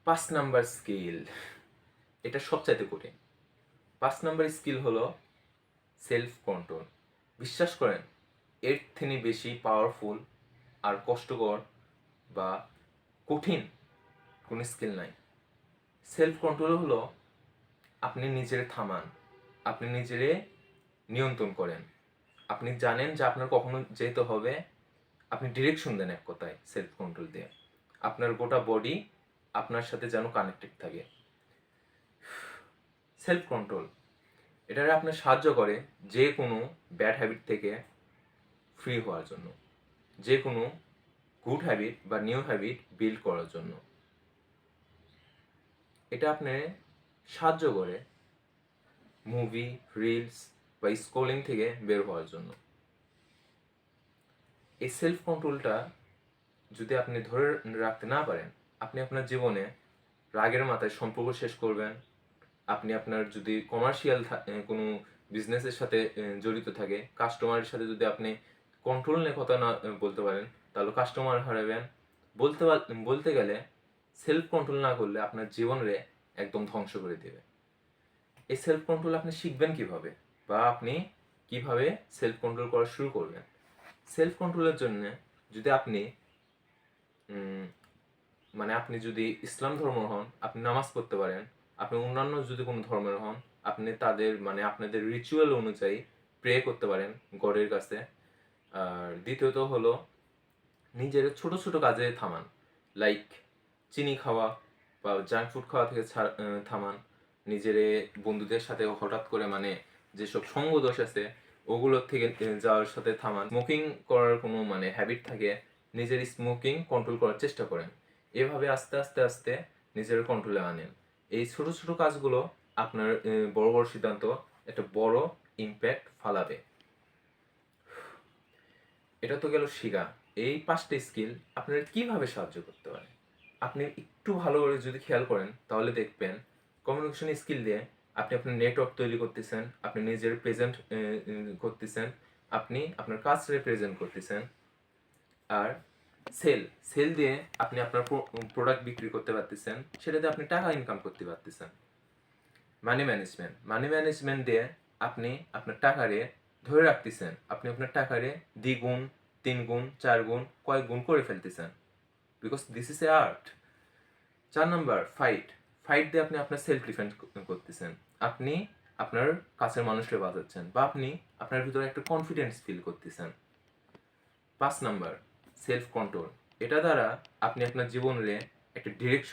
5 number skill, এটা সবচাইতে কঠিন। 5 নাম্বার স্কিল হলো সেলফ কন্ট্রোল। বিশ্বাস করেন, এর থেকে বেশি পাওয়ারফুল আর কষ্টকর বা কঠিন কোনো স্কিল নাই। সেলফ কন্ট্রোল হলো আপনি নিজের থামান, আপনি নিজেরে নিয়ন্ত্রণ করেন, আপনি জানেন যে আপনার কখনো যেতে হবে, আপনি ডিরেকশন দেন এক কথায় সেলফ কন্ট্রোল দিয়ে। আপনার গোটা বডি আপনার সাথে যেন কানেক্টেড থাকে। সেলফ কন্ট্রোল এটারে আপনার সাহায্য করে যে কোনো ব্যাড হ্যাবিট থেকে ফ্রি হওয়ার জন্য, যে কোনো গুড হ্যাবিট বা নিউ হ্যাবিট বিল্ড করার জন্য। এটা আপনি সাহায্য করে মুভি, রিলস বা স্ক্রলিং থেকে বের হওয়ার জন্য। এই সেলফ কন্ট্রোলটা যদি আপনি ধরে রাখতে না পারেন, আপনি আপনার জীবনে রাগের মাথায় সম্পর্ক শেষ করবেন। আপনি আপনার যদি কমার্শিয়াল কোনো বিজনেসের সাথে জড়িত থাকে, কাস্টমারের সাথে যদি আপনি কন্ট্রোল নিয়ে কথা না বলতে পারেন, তাহলে কাস্টমার হারাবেন। বলতে গেলে সেলফ কন্ট্রোল না করলে আপনার জীবনরে একদম ধ্বংস করে দেবে। এই সেলফ কন্ট্রোল আপনি শিখবেন কিভাবে, বা আপনি কিভাবে সেলফ কন্ট্রোল করা শুরু করবেন? সেলফ কন্ট্রোলের জন্য যদি আপনি মানে আপনি যদি ইসলাম ধর্ম হন, আপনি নামাজ পড়তে পারেন। আপনি অন্যান্য যদি কোনো ধর্মের হন, আপনি তাদের মানে আপনাদের রিচুয়াল অনুযায়ী প্রে করতে পারেন গডের কাছে। আর দ্বিতীয়ত হলো নিজের ছোট ছোট কাজে থামান, লাইক চিনি খাওয়া বা জাঙ্ক ফুড খাওয়া থেকে থামান। নিজেরে বন্ধুদের সাথে হঠাৎ করে মানে যেসব সঙ্গ দোষ আছে ওগুলোর থেকে যাওয়ার সাথে থামান। স্মোকিং করার কোনো মানে হ্যাবিট থাকে, নিজের স্মোকিং কন্ট্রোল করার চেষ্টা করেন। এভাবে আস্তে আস্তে আস্তে নিজের কন্ট্রোলে আনেন। এই ছোট ছোট কাজগুলো আপনার বড় বড় সিদ্ধান্ত একটা বড় ইম্প্যাক্ট ফালাবে। এটা তো গেল শিখা। এই 5টা স্কিল আপনার কিভাবে সাহায্য করতে পারে আপনি একটু ভালো করে যদি খেয়াল করেন তাহলে দেখবেন কমিউনিকেশন স্কিল দিয়ে আপনি আপনার নেটওয়ার্ক তৈরি করতেছেন, আপনি নিজের প্রেজেন্ট করতেছেন, আপনি আপনার কাজ রিপ্রেজেন্ট করতেছেন। আর সেল সেল দিয়ে আপনি আপনার প্রোডাক্ট বিক্রি করতে পারতেছেন, সেটাতে আপনি টাকা ইনকাম করতে পারতেছেন। মানি ম্যানেজমেন্ট দিয়ে আপনি আপনার টাকারে ধরে রাখতেছেন, আপনি আপনার টাকারে দ্বিগুণ, 3 গুণ, 4 গুণ, কয়েক গুণ করে ফেলতেছেন, because this is a art. 4 number ফাইট ফাইট দিয়ে আপনি আপনার সেলফ ডিফেন্স করতেছেন, আপনি আপনার কাছের মানুষকে বাঁচাচ্ছেন, বা আপনি আপনার ভিতরে একটা কনফিডেন্স ফিল করতেছেন। 5 নাম্বার সেলফ কন্ট্রোল, এটা দ্বারা আপনি আপনার জীবনের একটা ডিরেকশন